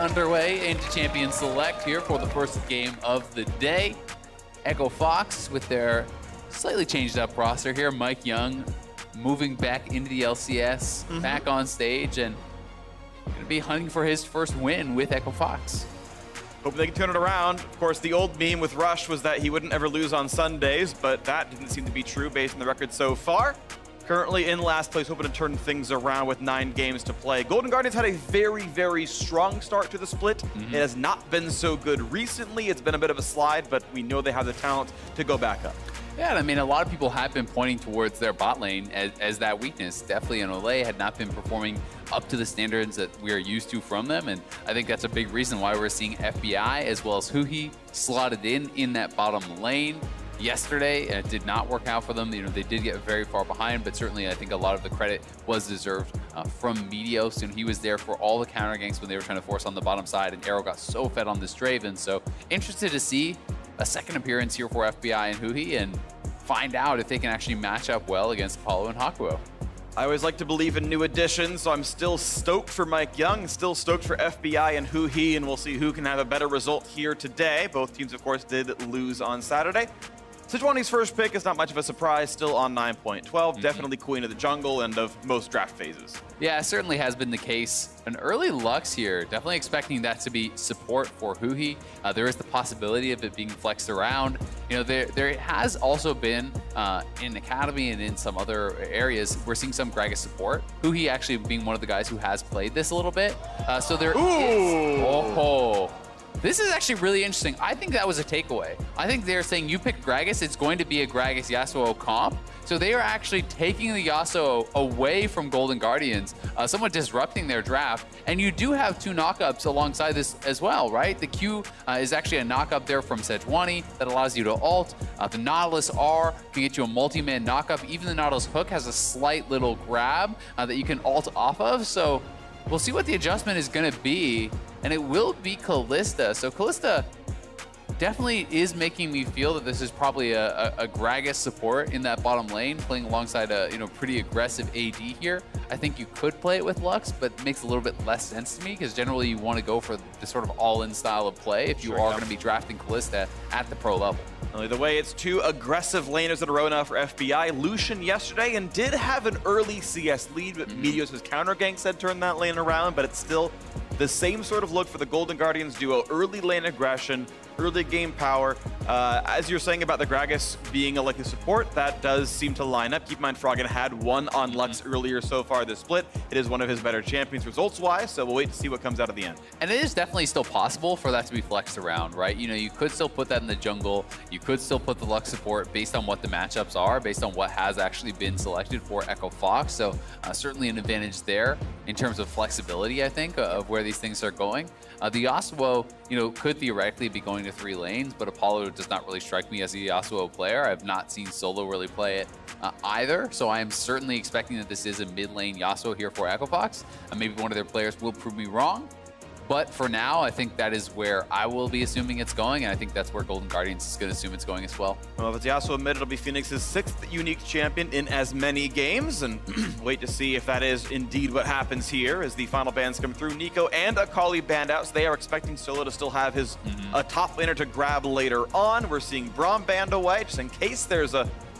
underway into Champion Select here for the first game of the day. Echo Fox with their slightly changed up roster here. Mike Young moving back into the LCS, back on stage, and going to be hunting for his first win with Echo Fox. Hope they can turn it around. Of course, the old meme with Rush was that he wouldn't ever lose on Sundays, but that didn't seem to be true based on the record so far. Currently in last place, hoping to turn things around with 9 games to play. Golden Guardians had a very, very strong start to the split. It has not been so good recently. It's been a bit of a slide, but we know they have the talent to go back up. Yeah, I mean, a lot of people have been pointing towards their bot lane as that weakness. Definitely, and Olay had not been performing up to the standards that we are used to from them, and I think that's a big reason why we're seeing FBI as well as Huhi slotted in that bottom lane. Yesterday, it did not work out for them. You know, they did get very far behind, but certainly I think a lot of the credit was deserved from Meteos, and he was there for all the counter ganks when they were trying to force on the bottom side, and Arrow got so fed on this Draven. So interested to see a second appearance here for FBI and Huhi and find out if they can actually match up well against Apollo and Hakuo. I always like to believe in new additions, so I'm still stoked for Mike Young, still stoked for FBI and Huhi, and we'll see who can have a better result here today. Both teams, of course, did lose on Saturday. Sejuani's first pick is not much of a surprise, still on 9.12, definitely queen of the jungle and of most draft phases. Yeah, it certainly has been the case. An early Lux here, definitely expecting that to be support for Huhi. There is the possibility of it being flexed around. You know, there has also been, in Academy and in some other areas, we're seeing some Gragas support. Huhi actually being one of the guys who has played this a little bit. So there is... Oh, this is actually really interesting. I think that was a takeaway. I think they're saying you pick Gragas, it's going to be a Gragas Yasuo comp. So they are actually taking the Yasuo away from Golden Guardians, somewhat disrupting their draft. And you do have 2 knockups alongside this as well, right? The Q is actually a knockup there from Sejuani that allows you to ult. The Nautilus R can get you a multi-man knockup. Even the Nautilus Hook has a slight little grab that you can ult off of. So we'll see what the adjustment is going to be, and it will be Kalista. So Kalista definitely is making me feel that this is probably a Gragas support in that bottom lane, playing alongside a pretty aggressive AD here. I think you could play it with Lux, but it makes a little bit less sense to me because generally you want to go for the sort of all-in style of play if you are going to be drafting Kalista at the pro level. The way it's 2 aggressive laners in a row now for FBI. Lucian yesterday and did have an early CS lead, but Meteos' counter ganks had turned that lane around, but it's still the same sort of look for the Golden Guardians duo. Early lane aggression, early game power. As you're saying about the Gragas being a likely support, that does seem to line up. Keep in mind, Froggen had won on Lux earlier so far this split. It is one of his better champions results-wise, so we'll wait to see what comes out at the end. And it is definitely still possible for that to be flexed around, right? You know, you could still put that in the jungle. You could still put the Lux support based on what the matchups are, based on what has actually been selected for Echo Fox. So certainly an advantage there in terms of flexibility, I think, of where these things are going. The Yasuo, could theoretically be going to 3 lanes, but Apollo does not really strike me as a Yasuo player. I've not seen Solo really play it either, so I am certainly expecting that this is a mid lane Yasuo here for Echo Fox. Maybe one of their players will prove me wrong, but for now, I think that is where I will be assuming it's going, and I think that's where Golden Guardians is going to assume it's going as well. Well, if it's Yasuo mid, it'll be Phoenix's 6th unique champion in as many games, and wait to see if that is indeed what happens here as the final bans come through. Nico and Akali banned out, so they are expecting Solo to still have his top laner to grab later on. We're seeing Braum banned away, just in case there's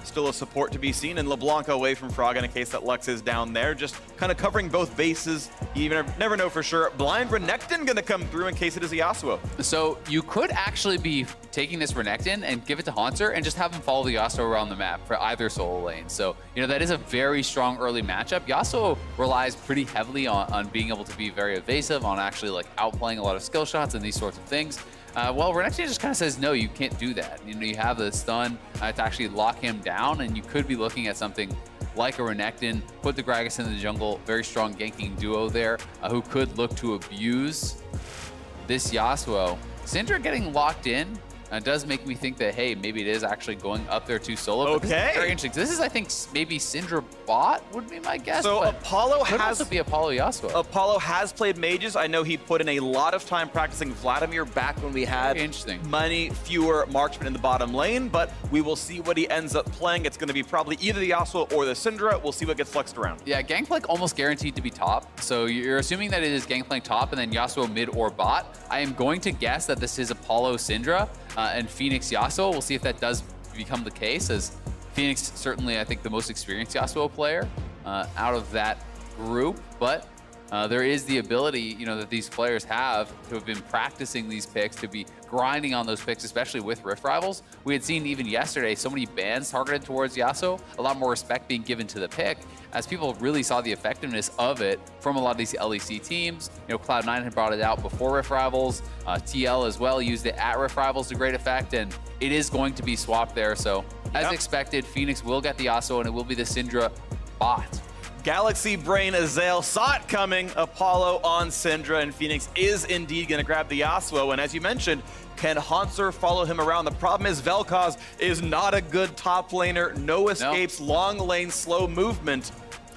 still a support to be seen, and LeBlanc away from Froggen in case that Lux is down there. Just kind of covering both bases. You even never know for sure. Blind Renekton going to come through in case it is a Yasuo. So you could actually be taking this Renekton and give it to Haunter and just have him follow the Yasuo around the map for either solo lane. So, that is a very strong early matchup. Yasuo relies pretty heavily on being able to be very evasive, on actually like outplaying a lot of skill shots and these sorts of things. Well, Renekton just kind of says, no, you can't do that. You have the stun to actually lock him down, and you could be looking at something like a Renekton, put the Gragas in the jungle, very strong ganking duo there, who could look to abuse this Yasuo. Syndra getting locked in It does make me think that, hey, maybe it is actually going up there to solo. But this is very interesting. This is, I think, maybe Syndra bot would be my guess. So Apollo could also be Apollo Yasuo. Apollo has played mages. I know he put in a lot of time practicing Vladimir back when we had many fewer marksmen in the bottom lane, but we will see what he ends up playing. It's going to be probably either the Yasuo or the Syndra. We'll see what gets flexed around. Yeah, Gangplank almost guaranteed to be top. So you're assuming that it is Gangplank top and then Yasuo mid or bot. I am going to guess that this is Apollo Syndra and Phoenix Yasuo. We'll see if that does become the case, as Phoenix certainly, I think, the most experienced Yasuo player out of that group. But there is the ability, that these players have to have been practicing these picks, to be grinding on those picks, especially with Rift Rivals. We had seen even yesterday so many bans targeted towards Yasuo, a lot more respect being given to the pick, as people really saw the effectiveness of it from a lot of these LEC teams. Cloud9 had brought it out before Rift Rivals. TL as well used it at Rift Rivals to great effect, and it is going to be swapped there. So as expected, Phoenix will get the Yasuo, and it will be the Syndra bot. Galaxy Brain Azael saw it coming. Apollo on Syndra, and Phoenix is indeed going to grab the Yasuo. And as you mentioned, can Hauntzer follow him around? The problem is Vel'Koz is not a good top laner. No escapes, long lane, slow movement.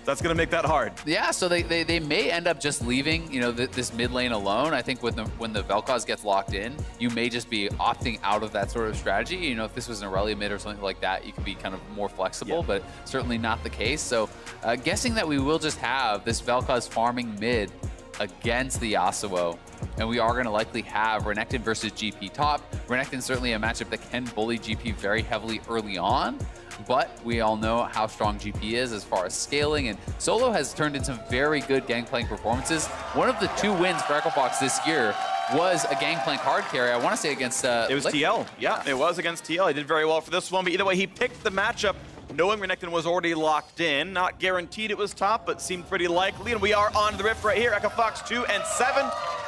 That's going to make that hard. Yeah, so they may end up just leaving, this mid lane alone. I think when the Vel'Koz gets locked in, you may just be opting out of that sort of strategy. If this was an Aurelia mid or something like that, you could be kind of more flexible, but certainly not the case. So guessing that we will just have this Vel'Koz farming mid against the Yasuo, and we are going to likely have Renekton versus GP top. Renekton certainly a matchup that can bully GP very heavily early on, but we all know how strong GP is as far as scaling, and Solo has turned in some very good Gangplank performances. One of the 2 wins for EchoFox this year was a Gangplank hard carry, I want to say against... it was TL. Yeah, it was against TL. He did very well for this one, but either way, he picked the matchup knowing Renekton was already locked in. Not guaranteed it was top, but seemed pretty likely, and we are on the Rift right here. EchoFox 2 and 7,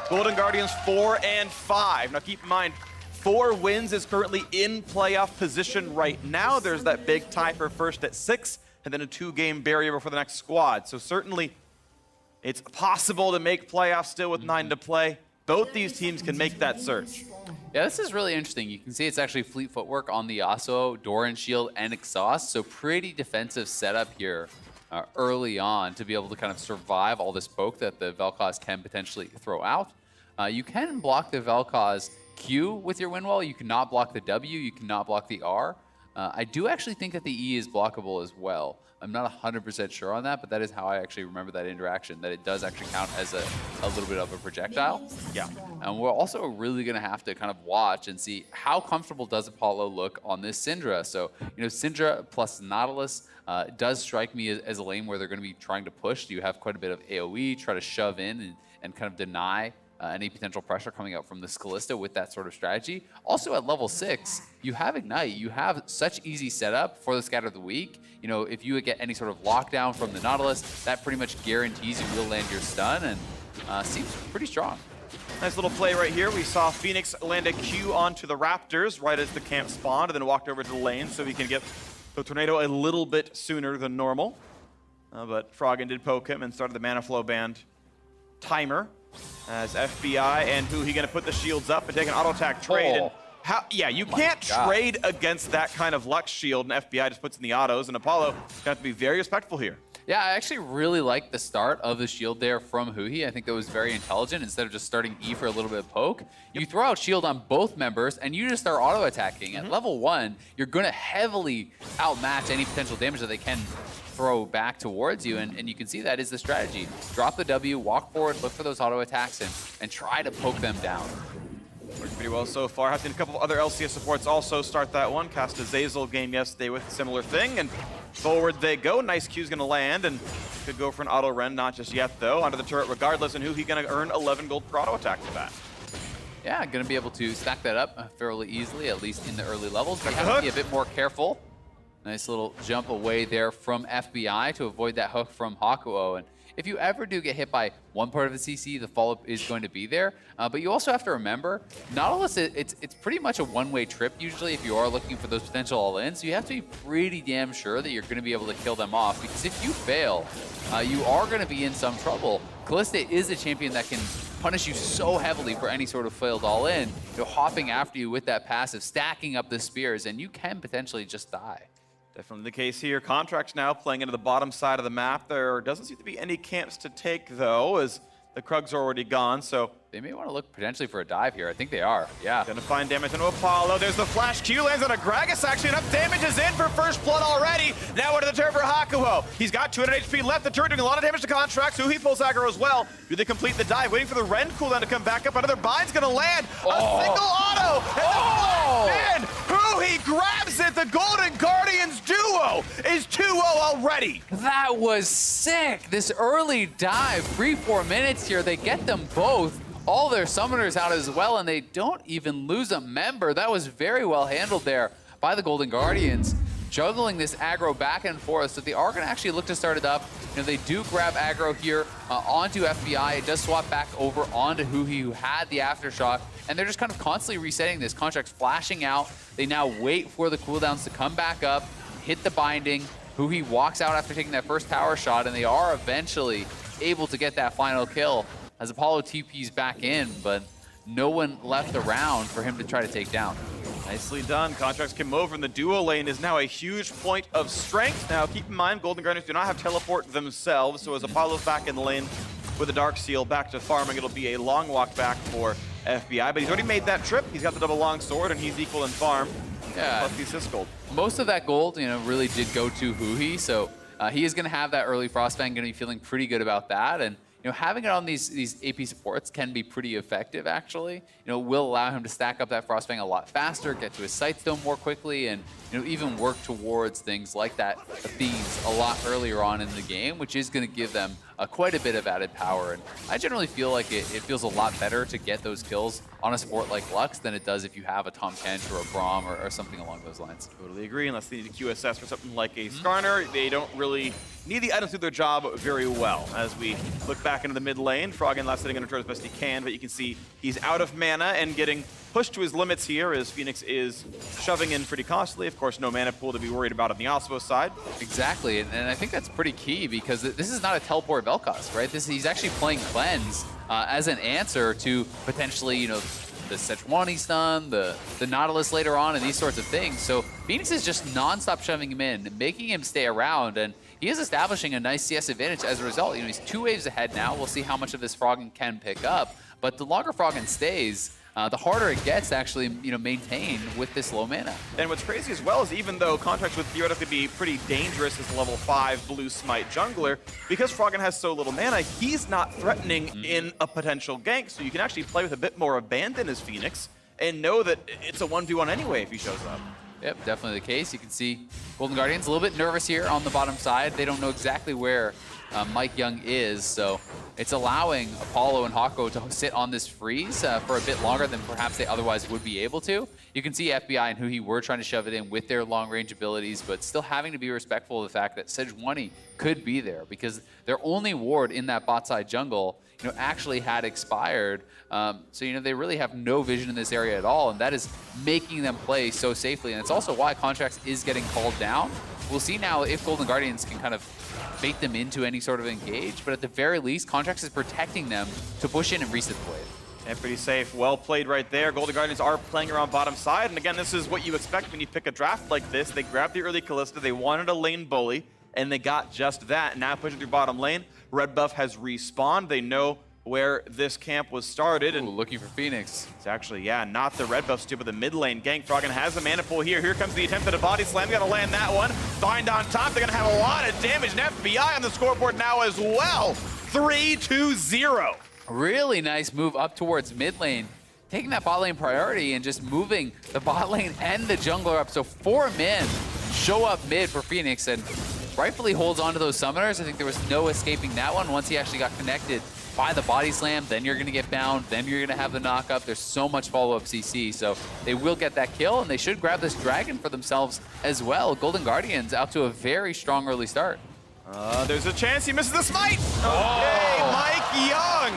Golden Guardians 4 and 5. Now keep in mind, 4 wins is currently in playoff position right now. There's that big tie for first at 6, and then a 2-game barrier before the next squad. So certainly, it's possible to make playoffs still with 9 to play. Both these teams can make that surge. Yeah, this is really interesting. You can see it's actually fleet footwork on the Yasuo, Doran Shield, and Exhaust. So pretty defensive setup here early on to be able to kind of survive all this poke that the Vel'Koz can potentially throw out. You can block the Vel'Koz Q with your wind wall. You cannot block the W. You cannot block the R. I do actually think that the E is blockable as well. I'm not 100% sure on that, but that is how I actually remember that interaction, that it does actually count as a little bit of a projectile. Yeah. And we're also really going to have to kind of watch and see how comfortable does Apollo look on this Syndra. So, Syndra plus Nautilus does strike me as a lane where they're going to be trying to push. You have quite a bit of AoE, try to shove in and kind of deny any potential pressure coming out from the Kalista with that sort of strategy. Also at level 6, you have Ignite. You have such easy setup for the Scatter of the Weak. If you get any sort of lockdown from the Nautilus, that pretty much guarantees you will land your stun, and seems pretty strong. Nice little play right here. We saw Phoenix land a Q onto the Raptors right as the camp spawned, and then walked over to the lane so he can get the Tornado a little bit sooner than normal. But Froggen did poke him and started the Mana Flow Band timer as FBI and who he going to put the shields up and take an auto attack trade. And you can't trade against that kind of Lux shield, and FBI just puts in the autos, and Apollo going to have to be very respectful here. Yeah, I actually really like the start of the shield there from Huhi. I think that was very intelligent. Instead of just starting E for a little bit of poke, you throw out shield on both members, and you just start auto-attacking. At level 1, you're going to heavily outmatch any potential damage that they can throw back towards you, and you can see that is the strategy. Drop the W, walk forward, look for those auto-attacks, and try to poke them down. Worked pretty well so far. Have seen a couple of other LCS supports also start that one. Cast a Zazel game yesterday with a similar thing, and forward they go. Nice Q's going to land, and could go for an auto Ren, not just yet though. Onto the turret regardless, and Huhi going to earn 11 gold per auto attack for that. Yeah, going to be able to stack that up fairly easily, at least in the early levels. But you have to be a bit more careful. Nice little jump away there from FBI to avoid that hook from Hakuo. And if you ever do get hit by one part of the CC, the follow-up is going to be there. But you also have to remember, Nautilus, it's pretty much a one-way trip usually if you are looking for those potential all-ins. So you have to be pretty damn sure that you're going to be able to kill them off, because if you fail, you are going to be in some trouble. Kalista is a champion that can punish you so heavily for any sort of failed all-in, hopping after you with that passive, stacking up the spears, and you can potentially just die. Definitely the case here. Contracts now playing into the bottom side of the map. There doesn't seem to be any camps to take, though, as the Krugs are already gone, so... They may want to look potentially for a dive here. I think they are, yeah. Gonna find damage into Apollo. There's the flash Q, lands on a Gragas, actually. Enough damage is in for first blood already. Now into the turret for Hakuho. He's got 200 HP left. The turret doing a lot of damage to Contracts. He pulls aggro as well. Do they complete the dive? Waiting for the Rend cooldown to come back up. Another bind's gonna land. A single auto! And he grabs it. The Golden Guardians duo is 2-0 already. That was sick. This early dive, 3-4 minutes here. They get them both. All their summoners out as well, and they don't even lose a member. That was very well handled there by the Golden Guardians, juggling this aggro back and forth. So they are going to actually look to start it up. They do grab aggro here onto FBI. It does swap back over onto Huhi, who had the Aftershock, and they're just kind of constantly resetting this. Contract's flashing out. They now wait for the cooldowns to come back up, hit the binding. Huhi walks out after taking that first tower shot, and they are eventually able to get that final kill as Apollo TP's back in, but no one left around for him to try to take down. Nicely done. Contracts came over, and the duo lane is now a huge point of strength. Now, keep in mind, Golden Guardians do not have teleport themselves, so as Apollo's back in the lane with the Dark Seal back to farming, it'll be a long walk back for FBI, but he's already made that trip. He's got the double long sword, and he's equal in farm. Yeah. Plus the assist gold. Most of that gold, really did go to Huhi, so he is going to have that early Frostfang, going to be feeling pretty good about that, and having it on these AP supports can be pretty effective, actually. Will allow him to stack up that Frostfang a lot faster, get to his Sightstone more quickly, and even work towards things like that Thieves a lot earlier on in the game, which is going to give them quite a bit of added power. And I generally feel like it feels a lot better to get those kills on a support like Lux than it does if you have a Tahm Kench or a Braum or something along those lines. Totally agree, unless they need a QSS for something like a Skarner. They don't really need the items to do their job very well. As we look back into the mid lane, Froggen last sitting under turret as best he can, but you can see he's out of mana and getting pushed to his limits here as Phoenix is shoving in pretty costly. Of course, no mana pool to be worried about on the Osmo side. Exactly, and I think that's pretty key because this is not a teleport Vel'Koz, right? He's actually playing Cleanse as an answer to potentially, the Sejuani stun, the Nautilus later on, and these sorts of things. So Phoenix is just non-stop shoving him in, making him stay around, and he is establishing a nice CS advantage as a result. He's 2 waves ahead now. We'll see how much of this Froggen can pick up, but the longer Froggen stays, the harder it gets to actually, maintain with this low mana. And what's crazy as well is even though Contracts would theoretically be pretty dangerous as a level 5 blue smite jungler, because Froggen has so little mana, he's not threatening in a potential gank, so you can actually play with a bit more abandon as Phoenix and know that it's a 1v1 anyway if he shows up. Yep, definitely the case. You can see Golden Guardians a little bit nervous here on the bottom side. They don't know exactly where Mike Young is, so it's allowing Apollo and Hako to sit on this freeze for a bit longer than perhaps they otherwise would be able to. You can see FBI and Huhi were trying to shove it in with their long-range abilities, but still having to be respectful of the fact that Sejuani could be there because their only ward in that bot side jungle actually had expired. So, they really have no vision in this area at all, and that is making them play so safely. And it's also why Contracts is getting called down. We'll see now if Golden Guardians can kind of bait them into any sort of engage, but at the very least, Contracts is protecting them to push in and reset the wave. And pretty safe. Well played right there. Golden Guardians are playing around bottom side, and again, this is what you expect when you pick a draft like this. They grabbed the early Kalista, they wanted a lane bully, and they got just that. Now pushing through bottom lane, Red Buff has respawned. They know where this camp was started. And looking for Phoenix. It's actually, not the Red Buff steal, but the mid lane gank. Froggen has a mana pool here. Here comes the attempt at a body slam. Gotta land that one. Bind on top. They're gonna have a lot of damage. And FBI on the scoreboard now as well. 3-2-0. Really nice move up towards mid lane. Taking that bot lane priority and just moving the bot lane and the jungler up. So 4 men show up mid for Phoenix and rightfully holds onto those summoners. I think there was no escaping that one once he actually got connected by the body slam. Then you're going to get bound. Then you're going to have the knock up. There's so much follow-up CC. So they will get that kill, and they should grab this dragon for themselves as well. Golden Guardians out to a very strong early start. There's a chance he misses the smite. Okay, Mike Young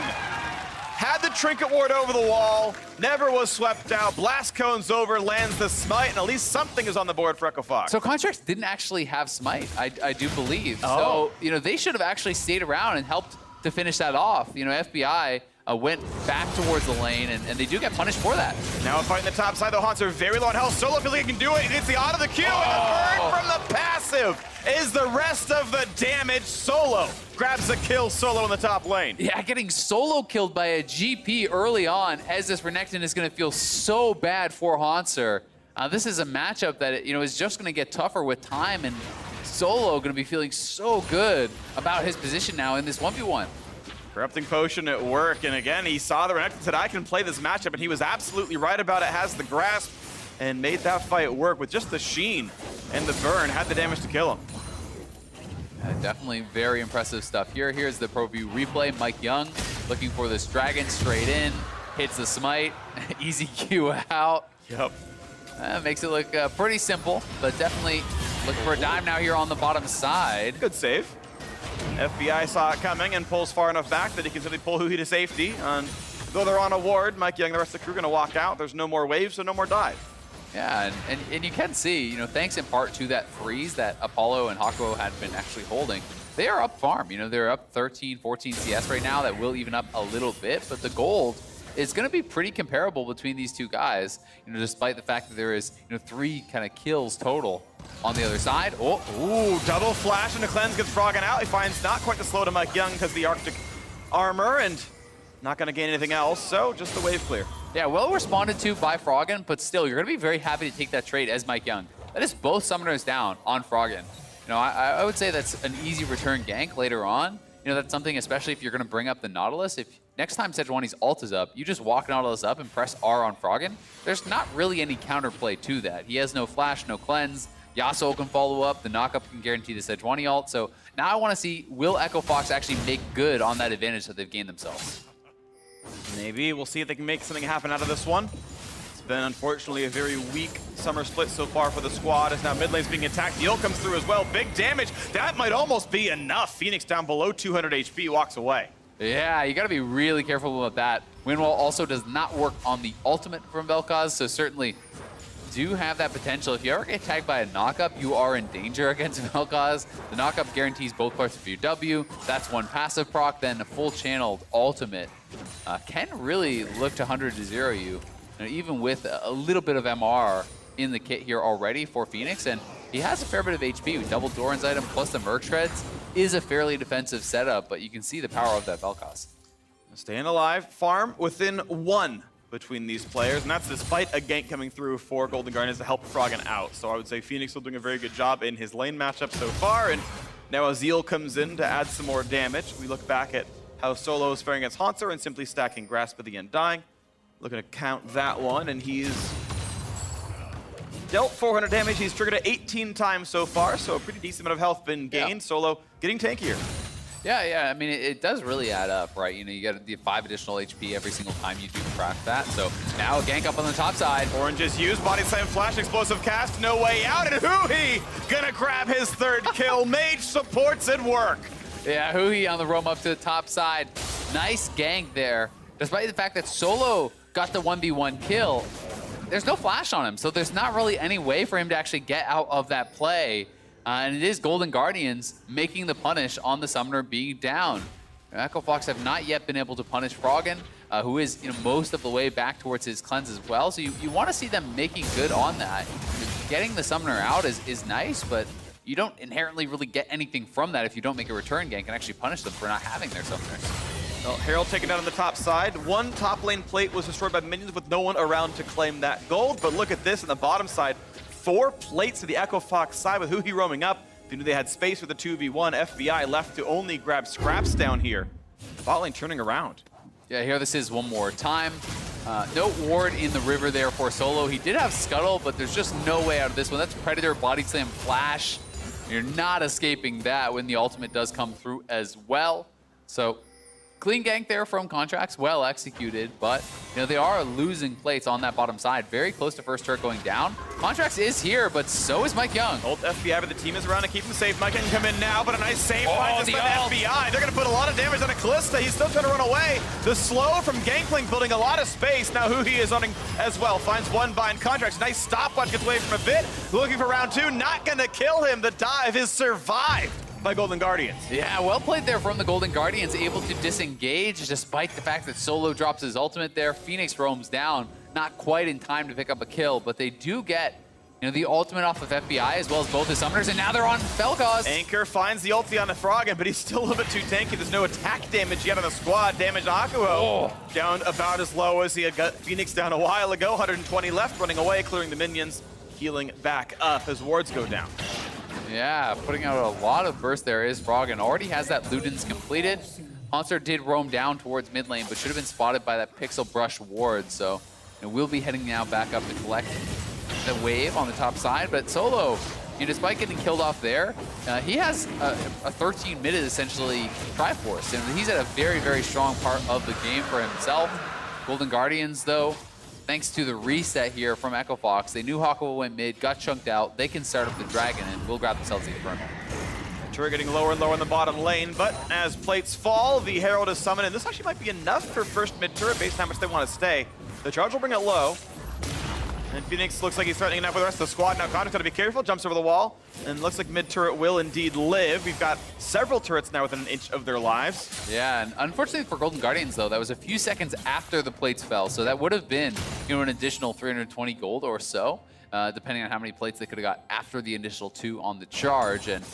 had the trinket ward over the wall, never was swept out. Blast cones over, lands the smite, and at least something is on the board for Echo Fox. So Contracts didn't actually have smite, I do believe. So, they should have actually stayed around and helped to finish that off. FBI went back towards the lane, and they do get punished for that. Now fighting the top side, the Haunts are very low on health. Solo feels like he can do it. He gets the auto the Q, and the burn from the passive is the rest of the damage. Solo grabs the kill, Solo in the top lane. Yeah, getting solo killed by a GP early on as this Renekton is going to feel so bad for Haunter. This is a matchup that is just going to get tougher with time, and Solo going to be feeling so good about his position now in this 1v1. Corrupting Potion at work, and again, he saw the Renekton, said, I can play this matchup, and he was absolutely right about it, has the grasp, and made that fight work with just the sheen and the burn, had the damage to kill him. Definitely very impressive stuff here. Here's the Pro View replay. Mike Young looking for this dragon straight in, hits the smite, easy Q out. Yep. Makes it look pretty simple, but definitely looking for a dive now here on the bottom side. Good save. FBI saw it coming and pulls far enough back that he can simply pull Huhi to safety. And though they're on a ward, Mike Young and the rest of the crew are going to walk out. There's no more waves, so no more dive. Yeah, and you can see, thanks in part to that freeze that Apollo and Hakuo had been actually holding, they are up farm. They're up 13, 14 CS right now. That will even up a little bit, but the gold is going to be pretty comparable between these two guys, despite the fact that there is 3 kind of kills total on the other side. Oh, ooh, double flash into Cleanse, gets Froggen out. He finds not quite the slow to Mike Young because of the Arctic armor, and not going to gain anything else, so just the wave clear. Yeah, well responded to by Froggen, but still, you're going to be very happy to take that trade as Mike Young. That is both summoners down on Froggen. I would say that's an easy return gank later on. That's something, especially if you're going to bring up the Nautilus. If next time Sejuani's ult is up, you just walk Nautilus up and press R on Froggen. There's not really any counterplay to that. He has no flash, no cleanse. Yasuo can follow up. The knockup can guarantee the Sejuani ult. So now I want to see, will Echo Fox actually make good on that advantage that they've gained themselves? Maybe. We'll see if they can make something happen out of this one. It's been, unfortunately, a very weak summer split so far for the squad, as now mid lane's being attacked. The ult comes through as well. Big damage. That might almost be enough. Phoenix down below 200 HP, walks away. Yeah, you got to be really careful about that. Windwall also does not work on the ultimate from Vel'Koz, so certainly do have that potential. If you ever get tagged by a knockup, you are in danger against Vel'Koz. The knockup guarantees both parts of your W. That's one passive proc, then a full channeled ultimate. Can really look to 100-0 you, even with a little bit of MR in the kit here already for Phoenix, and he has a fair bit of HP with double Doran's item plus the Merc Shreds. Is a fairly defensive setup, but you can see the power of that Vel'Koz. Staying alive, farm within 1 between these players, and that's despite a gank coming through for Golden Guardians to help Froggen out. So I would say Phoenix still doing a very good job in his lane matchup so far, and now Azeel comes in to add some more damage. We look back at how Solo is faring against Haunter and simply stacking Grasp at the Undying. Looking to count that one, and he's dealt 400 damage. He's triggered it 18 times so far, so a pretty decent amount of health been gained. Yeah. Solo getting tankier. Yeah, I mean, it does really add up, right? You get the 5 additional HP every single time you do craft that. So now a gank up on the top side. Orange is used, body slam, flash, explosive cast, no way out, and Huhi gonna grab his 3rd kill. Mage supports at work. Yeah, Huhi on the roam up to the top side. Nice gank there. Despite the fact that Solo got the 1v1 kill, there's no flash on him, so there's not really any way for him to actually get out of that play. And it is Golden Guardians making the punish on the summoner being down. Echo Fox have not yet been able to punish Froggen, who is most of the way back towards his cleanse as well. So you want to see them making good on that. Getting the summoner out is nice, but you don't inherently really get anything from that if you don't make a return gank and actually punish them for not having their summoners. Well, Herald taken down on the top side. One top lane plate was destroyed by minions with no one around to claim that gold. But look at this on the bottom side. 4 plates to the Echo Fox side with Huhi roaming up. They knew they had space for the 2v1. FBI left to only grab scraps down here. Bot lane turning around. Yeah, here this is one more time. No ward in the river there for Solo. He did have Scuttle, but there's just no way out of this one. That's Predator, Body Slam, Flash. You're not escaping that when the ultimate does come through as well. So clean gank there from Contracts, well executed, but they are losing plates on that bottom side. Very close to first turret going down. Contracts is here, but so is Mike Young. Ult FBI, but the team is around to keep him safe. Mike Young can come in now, but a nice save by the FBI. They're going to put a lot of damage on a Callista. He's still trying to run away. The slow from Gangplank building a lot of space. Now Huhi is running as well. Finds one bind. Contracts. Nice stopwatch, gets away from a bit. Looking for round 2. Not going to kill him. The dive is survived by Golden Guardians. Yeah, well played there from the Golden Guardians, able to disengage despite the fact that Solo drops his ultimate there. Phoenix roams down, not quite in time to pick up a kill, but they do get the ultimate off of FBI as well as both his summoners, and now they're on Felcause. Anchor finds the ulti on the Froggen, but he's still a little bit too tanky. There's no attack damage yet on the squad. Damage to Hakuho. Down about as low as he had got Phoenix down a while ago. 120 left, running away, clearing the minions, healing back up as wards go down. Yeah, putting out a lot of burst there is Froggen. Already has that Ludens completed. Haunter did roam down towards mid lane, but should have been spotted by that Pixel Brush ward, so we'll be heading now back up to collect the wave on the top side. But Solo, despite getting killed off there, he has a 13 minute essentially Triforce, and he's at a very, very strong part of the game for himself. Golden Guardians, though, thanks to the reset here from Echo Fox, they knew Hakuho went mid, got chunked out. They can start up the Dragon, and we'll grab themselves the Inferno. Turret getting lower and lower in the bottom lane, but as plates fall, the Herald is summoned, and this actually might be enough for first mid turret based on how much they want to stay. The charge will bring it low. And Phoenix looks like he's threatening enough with the rest of the squad. Now Connor's got to be careful, jumps over the wall, and looks like mid-turret will indeed live. We've got several turrets now within an inch of their lives. Yeah, and unfortunately for Golden Guardians, though, that was a few seconds after the plates fell, so that would have been, an additional 320 gold or so, depending on how many plates they could have got after the initial 2 on the charge. And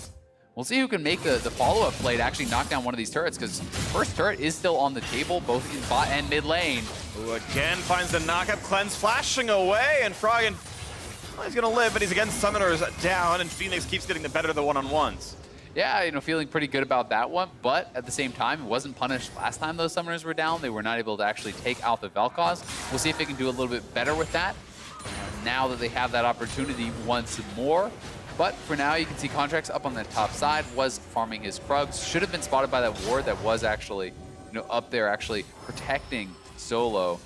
we'll see who can make the follow-up play to actually knock down one of these turrets, because first turret is still on the table, both in bot and mid lane. Who again finds the knockup, Cleanse flashing away, and Froggen, well, he's gonna live, but he's against summoners down, and Phoenix keeps getting the better of the one-on-ones. Yeah, feeling pretty good about that one, but at the same time, it wasn't punished last time those summoners were down. They were not able to actually take out the Vel'Koz. We'll see if they can do a little bit better with that now that they have that opportunity once more. But for now, you can see Contracts up on the top side, was farming his Krugs. Should have been spotted by that ward that was actually, up there actually protecting Solo.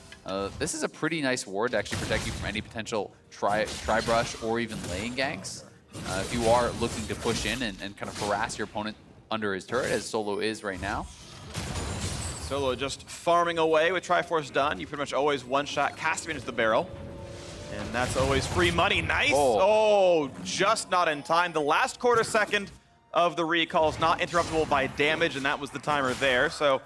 This is a pretty nice ward to actually protect you from any potential tri-brush or even laying ganks. If you are looking to push in and kind of harass your opponent under his turret, as Solo is right now. Solo just farming away with Triforce done. You pretty much always one-shot cast him into the barrel. And that's always free money. Nice. Oh, just not in time. The last quarter second of the recall is not interruptible by damage, and that was the timer there. So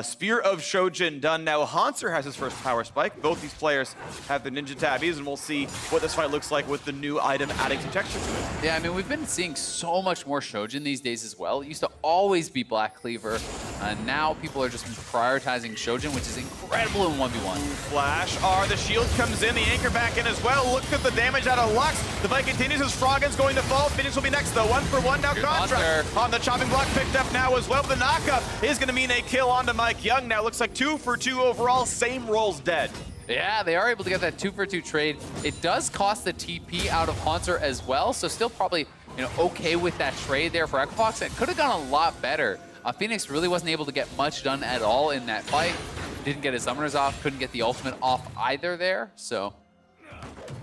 Spear of Shojin done. Now Haunter has his first power spike. Both these players have the ninja tabbies, and we'll see what this fight looks like with the new item adding some texture to it. Yeah, I mean, we've been seeing so much more Shojin these days as well. It used to always be Black Cleaver. Now people are just prioritizing Shojin, which is incredible in 1v1. Flash R, the shield comes in, the anchor back in as well. Look at the damage out of Lux. The fight continues as Froggen's going to fall. Phoenix will be next though. 1-for-1 now. Contract on the chopping block picked up now as well. The knockup is going to mean a kill onto Mike Young. Now looks like 2-for-2 overall. Same roles dead. Yeah, they are able to get that 2-for-2 trade. It does cost the TP out of Haunter as well, so still probably okay with that trade there for Echo Fox. It could have gone a lot better. Phoenix really wasn't able to get much done at all in that fight. Didn't get his summoners off, couldn't get the ultimate off either there. So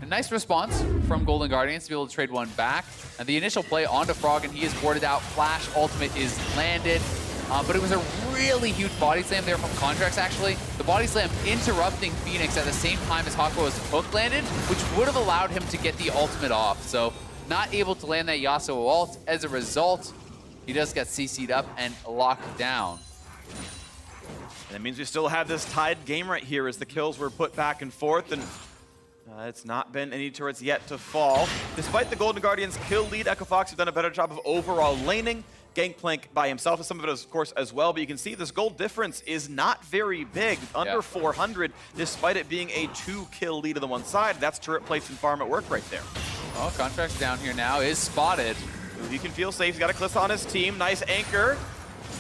a nice response from Golden Guardians to be able to trade one back. And the initial play onto Froggen, he is warded out. Flash ultimate is landed. But it was a really huge body slam there from Contracts, actually. The body slam interrupting Phoenix at the same time as Hakuho's hook landed, which would have allowed him to get the ultimate off. So not able to land that Yasuo ult. As a result, he does get CC'd up and locked down. And that means we still have this tied game right here as the kills were put back and forth, and it's not been any turrets yet to fall. Despite the Golden Guardians' kill lead, Echo Fox have done a better job of overall laning. Gangplank by himself is some of it, of course, as well, but you can see this gold difference is not very big, under 400, despite it being a 2-kill lead on the one side. That's turret plates and farm at work right there. Well, Contracts down here now is spotted. He can feel safe. He's got a Kalista on his team. Nice anchor.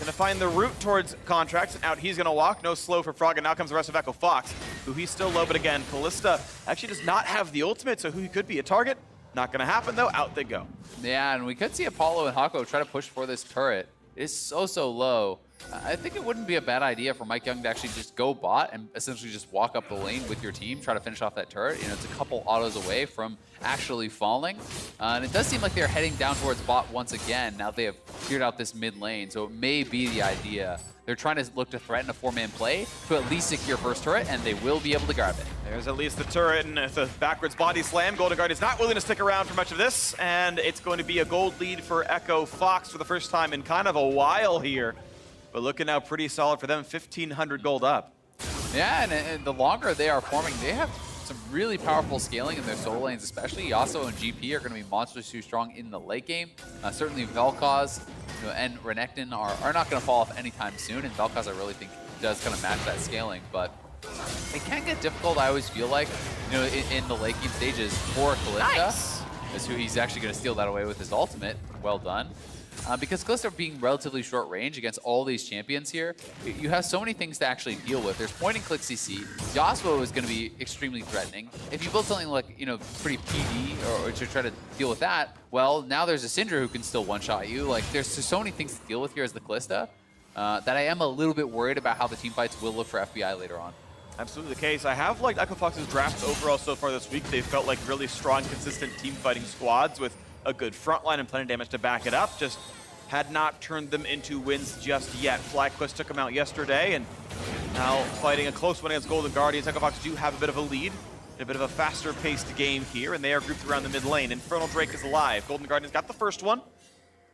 Gonna find the route towards Contracts, and out he's gonna walk. No slow for Frog, and now comes the rest of Echo Fox, who he's still low, but again, Kalista actually does not have the ultimate, so who he could be a target. Not gonna happen though, out they go. Yeah, and we could see Apollo and Hakuho try to push for this turret. It is so low. I think it wouldn't be a bad idea for Mike Young to actually just go bot and essentially just walk up the lane with your team, try to finish off that turret. You know, it's a couple autos away from actually falling. And it does seem like they're heading down towards bot once again. Now they have cleared out this mid lane, so it may be the idea. They're trying to look to threaten a 4-man play to at least secure first turret, and they will be able to grab it. There's at least the turret, and the backwards body slam. Golden Guardian's not willing to stick around for much of this, and it's going to be a gold lead for Echo Fox for the first time in kind of a while here. But looking now pretty solid for them, 1,500 gold up. Yeah, and the longer they are forming, they have some really powerful scaling in their solo lanes, especially Yasuo and GP are going to be monstrously strong in the late game. Certainly Vel'Koz, you know, and Renekton are not going to fall off anytime soon, and Vel'Koz I really think does kind of match that scaling, but it can get difficult, I always feel like, you know, in the late game stages for Kalista. Nice. Is who he's actually going to steal that away with his ultimate. Well done. Because Kalista being relatively short range against all these champions here, you have so many things to actually deal with. There's point and click CC. Yasuo is going to be extremely threatening. If you build something like, you know, pretty PD or to try to deal with that, well, now there's a Syndra who can still one-shot you. Like, there's just so many things to deal with here as the Kalista that I am a little bit worried about how the team fights will look for FBI later on. Absolutely the case. I have liked Echo Fox's draft overall so far this week. They felt like really strong, consistent team fighting squads with a good front line and plenty of damage to back it up. Just had not turned them into wins just yet. FlyQuest took them out yesterday, and now fighting a close one against Golden Guardians. Echo Fox do have a bit of a lead, a bit of a faster paced game here, and they are grouped around the mid lane. Infernal Drake is alive. Golden Guardians got the first one. It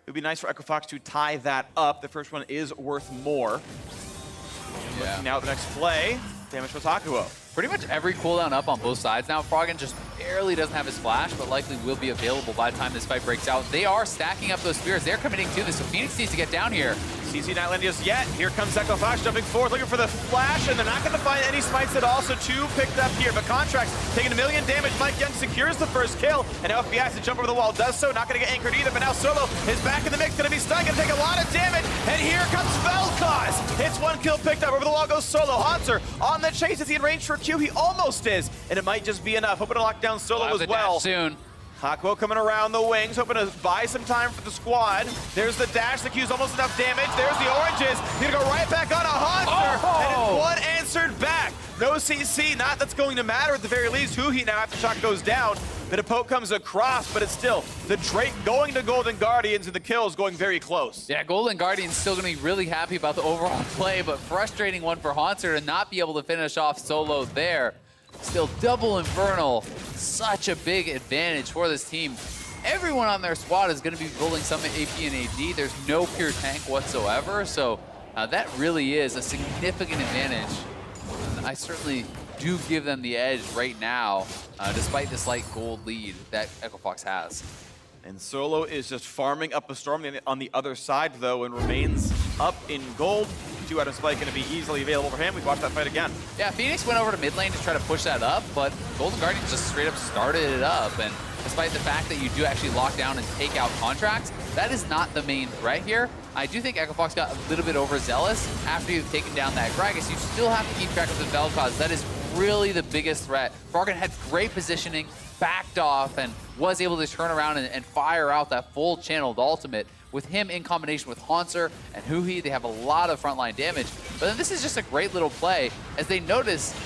would be nice for Echo Fox to tie that up. The first one is worth more. Yeah. Looking now at the next play, damage for Hakuo. Pretty much every cooldown up on both sides now. Froggen just barely doesn't have his flash, but likely will be available by the time this fight breaks out. They are stacking up those spears. They're committing to this, so Phoenix needs to get down here. CC not landing just yet. Here comes Echo Fox jumping forward, looking for the flash, and they're not going to find any smites at all, so two picked up here. But Contracts taking 1 million damage. Mike Young secures the first kill, and now FBI has to jump over the wall. Does so, not going to get anchored either, but now Solo is back in the mix, going to be stunned, going to take a lot of damage, and here comes Vel'Koz. It's 1 kill picked up. Over the wall goes Solo. Haunter on the chase. Is he in range for Q? He almost is, and it might just be enough. Hoping to lock down Solo as well. Soon. Hakuo coming around the wings, hoping to buy some time for the squad. There's the dash, the Q's almost enough damage. There's the oranges. He's gonna go right back on a Haunter, and it's one answered back. No CC, not that's going to matter at the very least. Huhi now after shot goes down. Bit of poke comes across, but it's still the Drake going to Golden Guardians, and the kills going very close. Yeah, Golden Guardians still gonna be really happy about the overall play, but frustrating one for Haunter to not be able to finish off Solo there. Still double Infernal, such a big advantage for this team. Everyone on their squad is going to be building some AP and AD. There's no pure tank whatsoever, so that really is a significant advantage. And I certainly do give them the edge right now, despite the slight gold lead that Echo Fox has. And Solo is just farming up a storm on the other side, though, and remains up in gold. 2 out of Spike going to be easily available for him. We watch that fight again. Yeah, Phoenix went over to mid lane to try to push that up, but Golden Guardians just straight up started it up. And despite the fact that you do actually lock down and take out Contracts, that is not the main threat here. I do think Echo Fox got a little bit overzealous after you've taken down that Gragas. You still have to keep track of the Vel'Koz. That is really the biggest threat. Froggen had great positioning, backed off, and was able to turn around and fire out that full channeled ultimate. With him in combination with Haunter and Huhi, they have a lot of frontline damage. But then this is just a great little play as they notice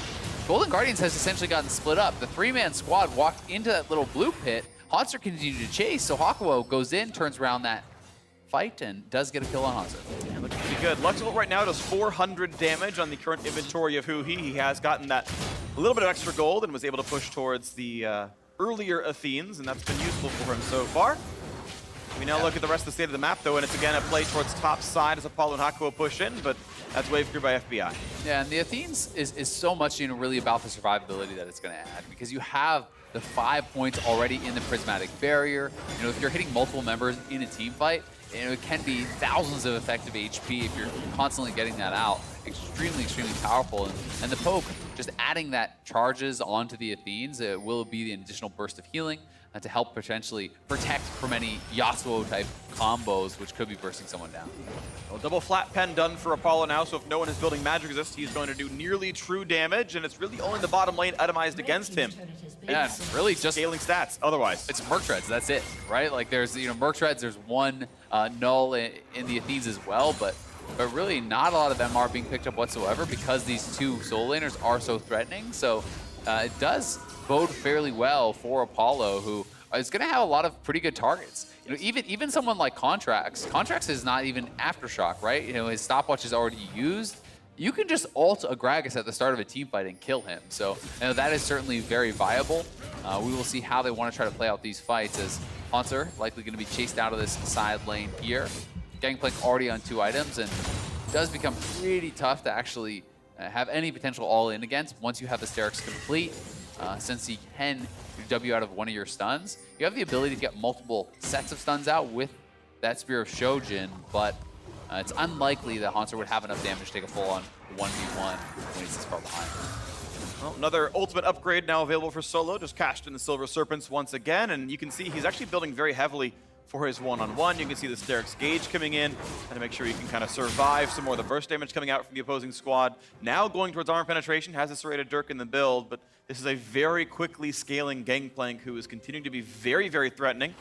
Golden Guardians has essentially gotten split up. The 3-man squad walked into that little blue pit. Haunter continued to chase, so Hakuo goes in, turns around that fight, and does get a kill on Haunter. Yeah, looking pretty good. Luxel right now does 400 damage on the current inventory of Huhi. He has gotten that a little bit of extra gold and was able to push towards the earlier Athenes, and that's been useful for him so far. We now look at the rest of the state of the map, though, and it's again a play towards top side as Apollo and Hakuo push in, but that's waved through by FBI. Yeah, and the Athenes is so much, you know, really about the survivability that it's going to add, because you have the 5 points already in the prismatic barrier. You know, if you're hitting multiple members in a team fight, you know, it can be thousands of effective HP if you're constantly getting that out. Extremely, extremely powerful. And the poke, just adding that charges onto the Athenes, it will be an additional burst of healing to help potentially protect from any Yasuo-type combos, which could be bursting someone down. Well, double flat pen done for Apollo now, so if no one is building magic resist, he's going to do nearly true damage, and it's really only the bottom lane itemized against him. Yeah, really just scaling stats otherwise. It's Merc Treads, that's it, right? Like there's, you know, Merc Treads, there's one null in the Athenes as well, but but really not a lot of MR being picked up whatsoever because these two solo laners are so threatening. So it does bode fairly well for Apollo, who is going to have a lot of pretty good targets. You know, even someone like Contracts. Contracts is not even Aftershock, right? You know, his stopwatch is already used. You can just ult a Gragas at the start of a team fight and kill him. So you know, that is certainly very viable. We will see how they want to try to play out these fights, as Haunter likely going to be chased out of this side lane here. Gangplank already on 2 items, and it does become pretty tough to actually have any potential all-in against once you have the Sterix complete. Since he can W out of one of your stuns, you have the ability to get multiple sets of stuns out with that Spear of Shojin, but it's unlikely that Haunter would have enough damage to take a full-on 1v1 when he's this far behind. Well, another ultimate upgrade now available for Solo, just cashed in the Silver Serpents once again, and you can see he's actually building very heavily for his one-on-one. You can see the Sterix Gauge coming in, and to make sure you can kind of survive some more of the burst damage coming out from the opposing squad. Now going towards armor penetration, has a serrated Dirk in the build, but this is a very quickly scaling Gangplank who is continuing to be very, very threatening.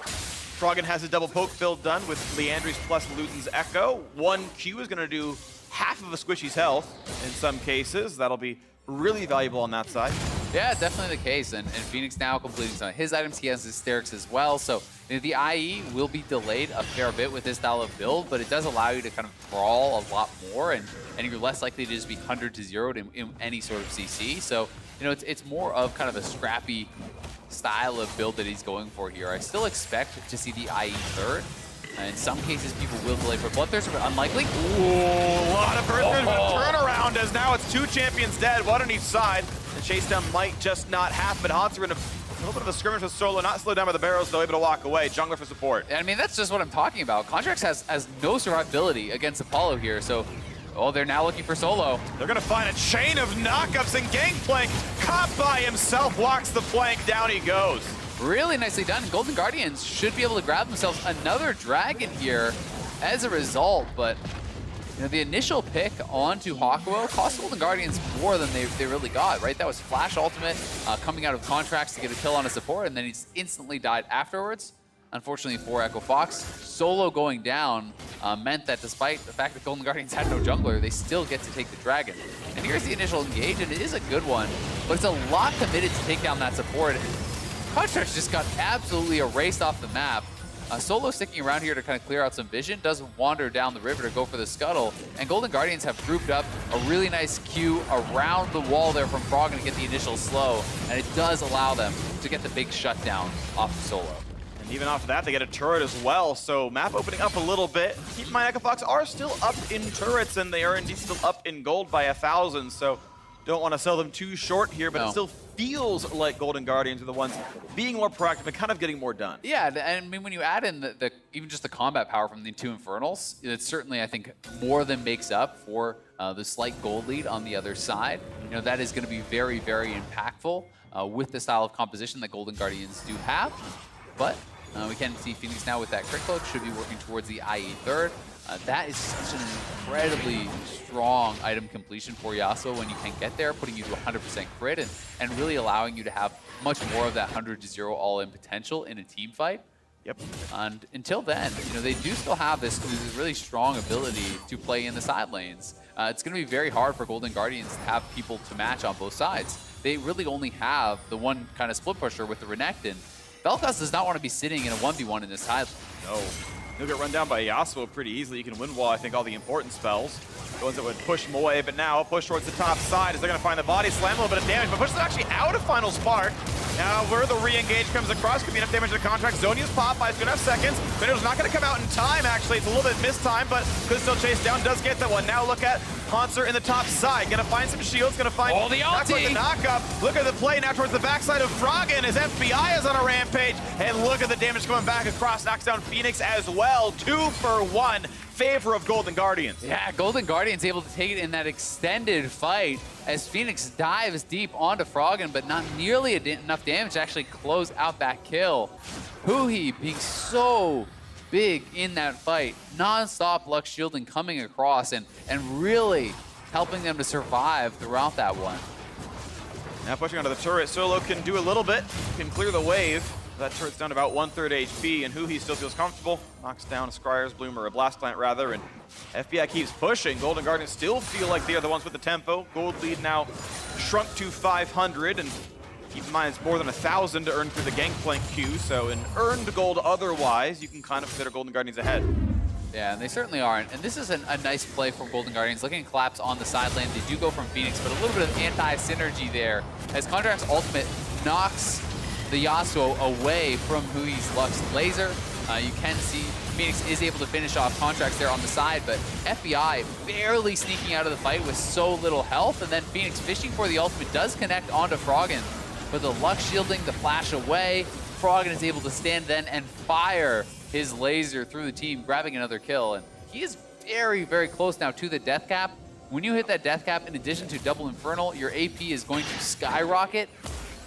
Froggen has a double poke build done with Leandry's plus Luden's Echo. 1 Q is going to do half of a Squishy's health in some cases. That'll be really valuable on that side. Yeah, definitely the case. And Phoenix now completing some of his items. He has his Sterix as well. So you know, the IE will be delayed a fair bit with this style of build, but it does allow you to kind of brawl a lot more, and you're less likely to just be 100-0'd in any sort of CC. So you know, it's more of kind of a scrappy style of build that he's going for here. I still expect to see the IE third. In some cases, people will delay for Bloodthirster, but unlikely. Ooh, a lot of burst damage, but a turnaround as now it's 2 champions dead, 1 on each side. The chase down might just not happen, but Haunter in a little bit of a skirmish with Solo, not slowed down by the barrels, though able to walk away. Jungler for support. I mean, that's just what I'm talking about. Contracts has no survivability against Apollo here, so they're now looking for Solo. They're going to find a chain of knockups, and Gangplank, caught by himself, walks the plank, down he goes. Really nicely done. Golden Guardians should be able to grab themselves another dragon here as a result, but you know, the initial pick onto Hakuo cost Golden Guardians more than they really got, right? That was Flash Ultimate coming out of Contracts to get a kill on a support, and then he's instantly died afterwards. Unfortunately for Echo Fox, Solo going down meant that despite the fact that Golden Guardians had no jungler, they still get to take the dragon. And here's the initial engage, and it is a good one, but it's a lot committed to take down that support. Contracts just got absolutely erased off the map. Solo sticking around here to kind of clear out some vision, does wander down the river to go for the scuttle, and Golden Guardians have grouped up a really nice Q around the wall there from Froggen to get the initial slow, and it does allow them to get the big shutdown off of Solo. And even after that, they get a turret as well, so map opening up a little bit. Keep in mind, Echo Fox are still up in turrets, and they are indeed still up in gold by 1,000, so don't want to sell them too short here, but it still feels like Golden Guardians are the ones being more proactive and kind of getting more done. Yeah, and I mean, when you add in the even just the combat power from the 2 Infernals, it certainly, I think, more than makes up for the slight gold lead on the other side. You know, that is going to be very, very impactful with the style of composition that Golden Guardians do have. But we can see Phoenix now with that crit cloak should be working towards the IE third. That is such an incredibly strong item completion for Yasuo when you can get there, putting you to 100% crit and really allowing you to have much more of that 100-0 all-in potential in a team fight. Yep. And until then, you know, they do still have this really strong ability to play in the side lanes. It's going to be very hard for Golden Guardians to have people to match on both sides. They really only have the one kind of split pusher with the Renekton. Vel'Koz does not want to be sitting in a 1v1 in this side lane. No. He'll get run down by Yasuo pretty easily. You can win wall, I think, all the important spells. The ones that would push him away, but now push towards the top side as they're going to find the body slam, a little bit of damage, but pushes them actually out of Final Spark. Now where the re-engage comes across, could be enough damage to the Contract. Zonia's pop by 2.5 seconds. Tornado's not going to come out in time, actually. It's a little bit mistimed, but could still chase down. Does get that one. Now look at Haunter in the top side. Going to find some shields. Going to find the ulti. The knock-up. Look at the play now towards the backside of Froggen as FBI is on a rampage. And look at the damage coming back across. Knocks down Phoenix as well. 2 for 1. Favor of Golden Guardians. Yeah, Golden Guardians able to take it in that extended fight as Phoenix dives deep onto Froggen, but not nearly enough damage to actually close out that kill. Huhi being so big in that fight, non-stop Lux shielding coming across and really helping them to survive throughout that one. Now pushing onto the turret, Solo can do a little bit, can clear the wave. That turret's down to about 1/3 HP, and he still feels comfortable. Knocks down a Scryer's Bloom, or a Blast Plant rather, and FBI keeps pushing. Golden Guardians still feel like they are the ones with the tempo. Gold lead now shrunk to 500, and keep in mind it's more than 1,000 to earn through the Gangplank queue, so an earned gold otherwise, you can kind of consider Golden Guardians ahead. Yeah, and they certainly aren't. And this is a nice play from Golden Guardians. Looking at collapse on the side lane. They do go from Phoenix, but a little bit of anti-synergy there as Contract's ultimate knocks the Yasuo away from Hui's Lux laser. You can see Phoenix is able to finish off Contracts there on the side, but FBI barely sneaking out of the fight with so little health, and then Phoenix fishing for the ultimate does connect onto Froggen, but the Lux shielding the flash away. Froggen is able to stand then and fire his laser through the team, grabbing another kill, and he is very, very close now to the death cap. When you hit that death cap, in addition to double Infernal, your AP is going to skyrocket.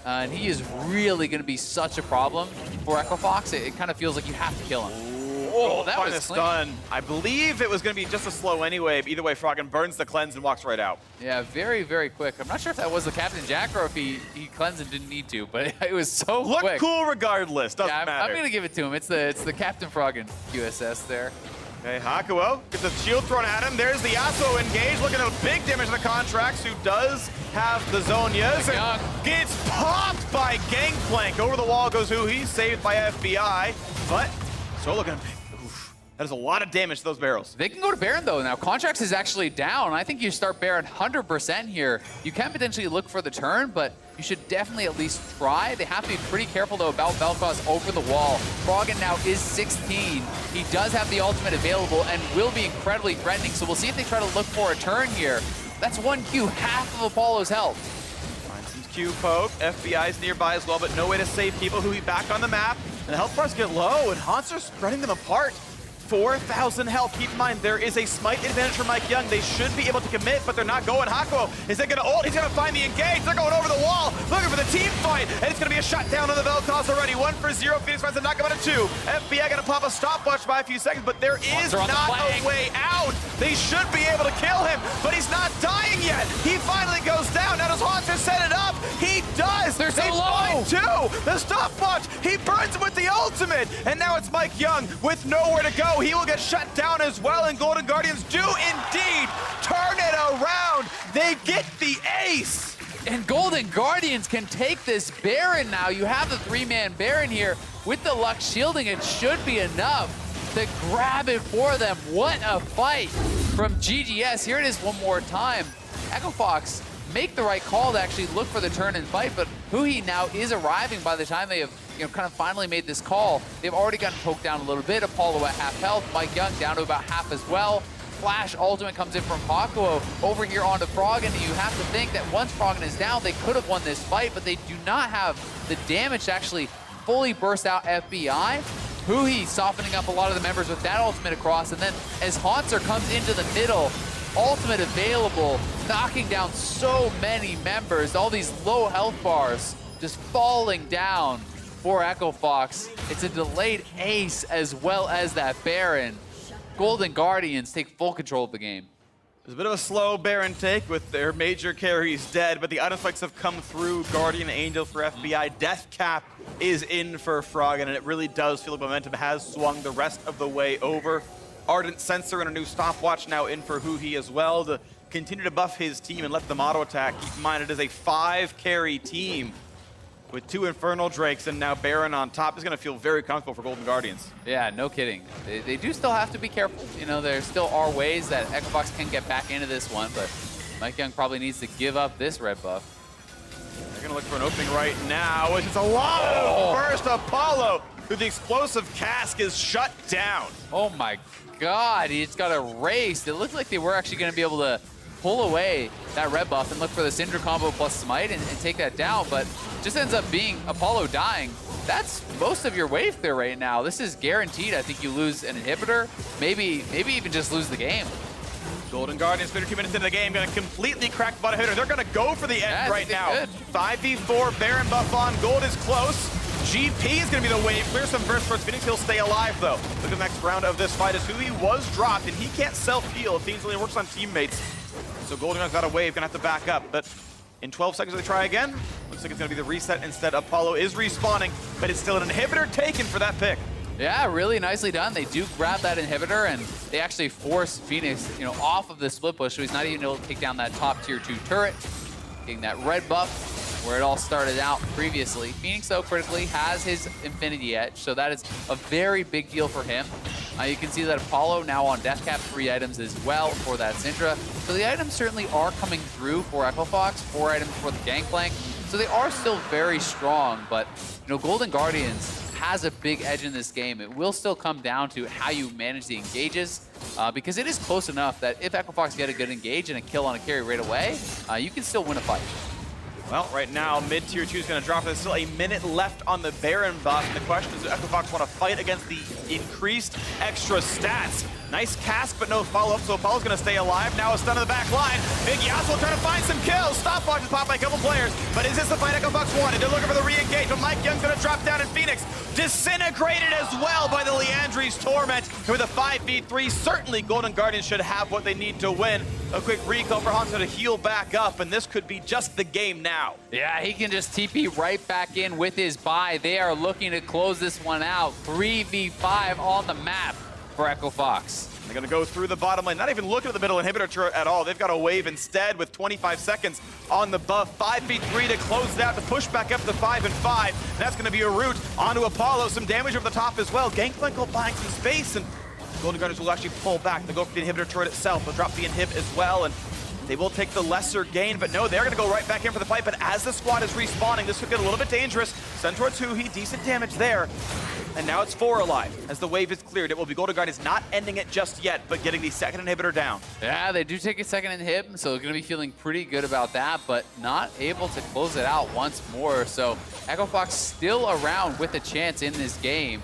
And he is really going to be such a problem for Echofox. It kind of feels like you have to kill him. Oh, that was clean. Stun. I believe it was going to be just a slow anyway. Either way, Froggen burns the cleanse and walks right out. Yeah, very, very quick. I'm not sure if that was the Captain Jack or if he cleansed and didn't need to, but it was so quick. Looked cool regardless. Doesn't matter. I'm going to give it to him. It's the Captain Froggen QSS there. Okay, Hakuo gets a shield thrown at him. There's the Yasuo engaged, looking at a big damage to the Contracts, who does have the Zonias. And gets popped by Gangplank. Over the wall goes He's saved by FBI. But Solo gonna that is a lot of damage to those barrels. They can go to Baron though now. Contracts is actually down. I think you start Baron 100% here. You can potentially look for the turn, but you should definitely at least try. They have to be pretty careful though about Vel'Koz over the wall. Froggen now is 16. He does have the ultimate available and will be incredibly threatening. So we'll see if they try to look for a turn here. That's 1 Q, half of Apollo's health. Finds some Q poke. FBI's nearby as well, but no way to save people. He back on the map. And the health bars get low, and Hans's spreading them apart. 4,000 health. Keep in mind, there is a smite advantage for MikeYeung. They should be able to commit, but they're not going. Hakuo, is they going to ult? He's going to find the engage. They're going over the wall, looking for the team fight, and it's going to be a shutdown on the Vel'Koz already. 1 for 0. Phoenix finds a knockdown at 2. FBI going to pop a stopwatch by a few seconds, but there is not a way out. They should be able to kill him, but he's not dying yet. He finally goes down. Now does Haunter set it up? He does. They're so low. The stopwatch. He burns him with the ultimate, and now it's MikeYeung with nowhere to go. He will get shut down as well, and Golden Guardians do indeed turn it around. They get the ace. And Golden Guardians can take this Baron now. You have the 3-man Baron here. With the Lux shielding, it should be enough to grab it for them. What a fight from GGS. Here it is one more time. Echofox make the right call to actually look for the turn and fight, but Hui now is arriving by the time they have kind of finally made this call. They've already gotten poked down a little bit. Apollo at half health. MikeYeung down to about half as well. Flash ultimate comes in from Hakuo over here onto Froggen. You have to think that once Froggen is down, they could have won this fight, but they do not have the damage to actually fully burst out FBI. Hui softening up a lot of the members with that ultimate across, and then as Haunter comes into the middle, ultimate available, knocking down so many members, all these low health bars just falling down for Echofox. It's a delayed ace as well as that Baron. Golden Guardians take full control of the game. There's a bit of a slow Baron take with their major carries dead, but the item spikes have come through. Guardian Angel for FBI. Death Cap is in for Froggen, and it really does feel like momentum has swung the rest of the way over. Ardent Sensor and a new stopwatch now in for Hui as well to continue to buff his team and let them auto-attack. Keep in mind, it is a 5-carry team with 2 Infernal Drakes, and now Baron on top is going to feel very comfortable for Golden Guardians. Yeah, no kidding. They do still have to be careful. You know, there still are ways that Echofox can get back into this one, but MikeYeung probably needs to give up this red buff. They're going to look for an opening right now, which is a lot of first Apollo, who the explosive cask is shut down. Oh my God, he just got erased. It looked like they were actually going to be able to pull away that red buff and look for the Syndra combo plus Smite and take that down, but just ends up being Apollo dying. That's most of your wave there right now. This is guaranteed. I think you lose an inhibitor, maybe even just lose the game. Golden Guardians, 2 minutes into the game, going to completely crack butt hitter. They're going to go for the end right now. 5v4, Baron buff on. Gold is close. GP is going to be the wave. Clear some burst towards Phoenix. He'll stay alive, though. Look at the next round of this fight as Hui was dropped, and he can't self-heal. It seems only works on teammates. So Golden Guardians got a wave, going to have to back up. But In 12 seconds, they try again. Looks like it's going to be the reset instead. Apollo is respawning, but it's still an inhibitor taken for that pick. Yeah, really nicely done. They do grab that inhibitor, and they actually force Phoenix, off of the split push, so he's not even able to take down that top tier 2 turret, getting that red buff where it all started out previously. Phoenix, though, critically has his Infinity Edge, so that is a very big deal for him. You can see that Apollo now on death cap 3 items as well for that Syndra. So the items certainly are coming through for Echo Fox, 4 items for the Gangplank. So they are still very strong, but Golden Guardians has a big edge in this game. It will still come down to how you manage the engages, because it is close enough that if Echo Fox get a good engage and a kill on a carry right away, you can still win a fight. Well, right now, mid-tier 2 is going to drop. There's still a minute left on the Baron buff. And the question is, does Echo Fox want to fight against the increased extra stats? Nice cast, but no follow-up, so Apollo's going to stay alive. Now a stun to the back line. Big Yasuo trying to find some kills. Stopwatch is popped by a couple players, but is this the fight Echo Fox wanted? They're looking for the re-engage, but Mike Young's going to drop down, and Phoenix disintegrated as well by the Leandri's Torment. With a 5v3, certainly Golden Guardians should have what they need to win. A quick recall for Hanzo to heal back up, and this could be just the game now. Yeah, he can just TP right back in with his buy. They are looking to close this one out. 3v5 on the map for Echo Fox. They're going to go through the bottom lane, not even looking at the middle inhibitor turret at all. They've got a wave instead with 25 seconds on the buff. 5v3 to close it out, to push back up to 5 and 5. That's going to be a route onto Apollo. Some damage over the top as well. Gangplank will buying some space, and Golden Guardians will actually pull back. They'll go for the inhibitor turret itself. They'll drop the inhib as well, and they will take the lesser gain, but no, they're going to go right back in for the fight. But as the squad is respawning, this could get a little bit dangerous. Send towards Huhi, decent damage there. And now it's 4 alive. As the wave is cleared, it will be Golden Guardians not ending it just yet, but getting the second inhibitor down. Yeah, they do take a second inhib, so they're going to be feeling pretty good about that, but not able to close it out once more. So Echo Fox still around with a chance in this game.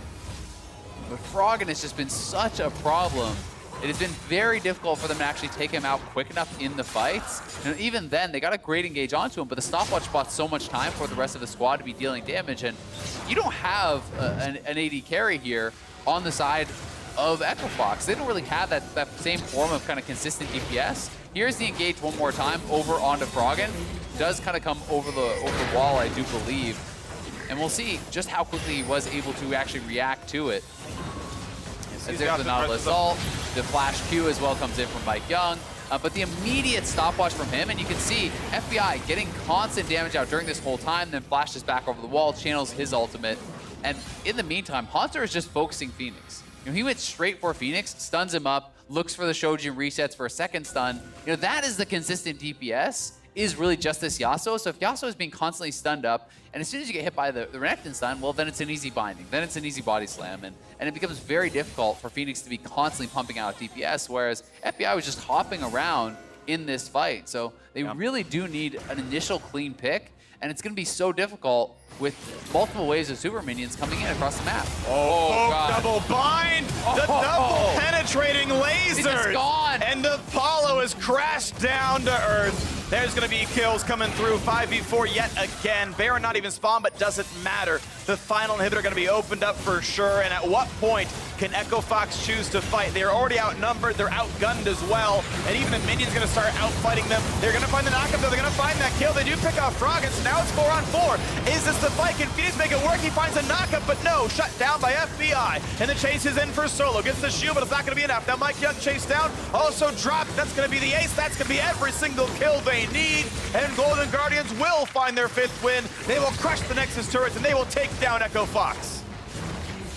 But Froggen has just been such a problem. It has been very difficult for them to actually take him out quick enough in the fights. And even then, they got a great engage onto him, but the stopwatch bought so much time for the rest of the squad to be dealing damage. And you don't have an AD carry here on the side of Echo Fox. They don't really have that same form of kind of consistent DPS. Here's the engage one more time over onto Froggen. Does kind of come over the wall, I do believe. And we'll see just how quickly he was able to actually react to it. As there's the Nautilus ult, the flash Q as well comes in from Mike Young. But the immediate stopwatch from him, and you can see FBI getting constant damage out during this whole time, then flashes back over the wall, channels his ultimate. And in the meantime, Haunter is just focusing Phoenix. He went straight for Phoenix, stuns him up, looks for the Shojin resets for a second stun. That is the consistent DPS, is really just this Yasuo. So if Yasuo is being constantly stunned up, and as soon as you get hit by the Renekton stun, well, then it's an easy binding. Then it's an easy body slam, and it becomes very difficult for Phoenix to be constantly pumping out DPS, whereas FBI was just hopping around in this fight. So they really do need an initial clean pick, and it's going to be so difficult with multiple waves of super minions coming in across the map. Oh, God. Double bind! The double penetrating lasers! Gone! And the Apollo has crashed down to Earth. There's going to be kills coming through. 5v4 yet again. Baron not even spawned, but doesn't matter. The final inhibitor going to be opened up for sure. And at what point can Echo Fox choose to fight? They're already outnumbered. They're outgunned as well. And even the minions going to start outfighting them. They're going to find the knockup, though. They're going to find that kill. They do pick off Froggen, so now it's 4 on 4. Is this the fight? Can Phoenix make it work? He finds a knockup, but no. Shut down by FBI. And the chase is in for Solo. Gets the shield, but it's not going to be enough. Now Mike Young chased down. Also dropped. That's going to be the ace. That's going to be every single kill they need. And Golden Guardians will find their 5th win. They will crush the Nexus turrets, and they will take down Echo Fox.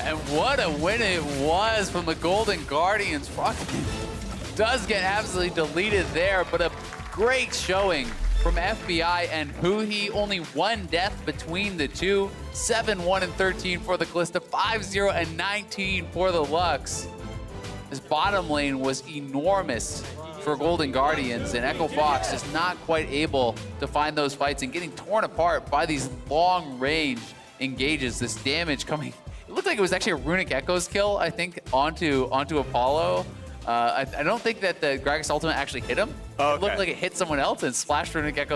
And what a win it was from the Golden Guardians. Froggen does get absolutely deleted there, but a great showing from FBI and Huhi. Only 1 death between the two. 7-1 and 13 for the Kalista, 5-0 and 19 for the Lux. This bottom lane was enormous for Golden Guardians, and Echo Fox is not quite able to find those fights and getting torn apart by these long-range engages. This damage coming, it looked like it was actually a Runic Echoes kill, I think, onto Apollo. I don't think that the Gragas ultimate actually hit him. Okay. It looked like it hit someone else and splashed Runic Echoes